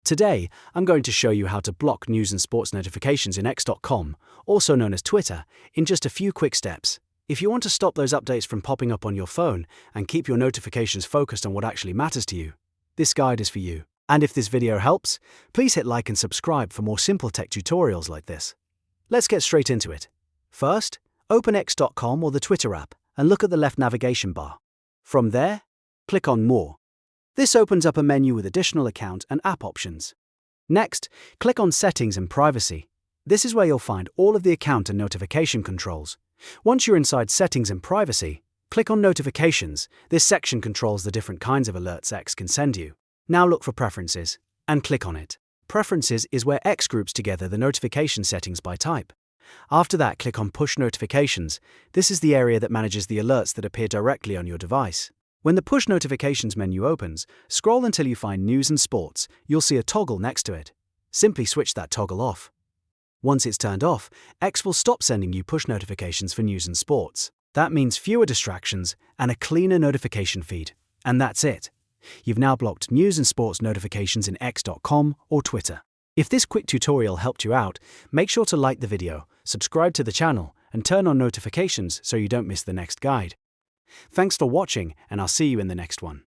Today, I'm going to show you how to block news and sports notifications in X.com, also known as Twitter, in just a few quick steps. If you want to stop those updates from popping up on your phone and keep your notifications focused on what actually matters to you, this guide is for you. And if this video helps, please hit like and subscribe for more simple tech tutorials like this. Let's get straight into it. First, open X.com or the Twitter app and look at the left navigation bar. From there, click on More. This opens up a menu with additional account and app options. Next, click on Settings and Privacy. This is where you'll find all of the account and notification controls. Once you're inside Settings and Privacy, click on Notifications. This section controls the different kinds of alerts X can send you. Now look for Preferences and click on it. Preferences is where X groups together the notification settings by type. After that, click on Push Notifications. This is the area that manages the alerts that appear directly on your device. When the Push Notifications menu opens, scroll until you find News and Sports. You'll see a toggle next to it. Simply switch that toggle off. Once it's turned off, X will stop sending you push notifications for news and sports. That means fewer distractions and a cleaner notification feed. And that's it. You've now blocked news and sports notifications in X.com or Twitter. If this quick tutorial helped you out, make sure to like the video, subscribe to the channel, and turn on notifications so you don't miss the next guide. Thanks for watching, and I'll see you in the next one.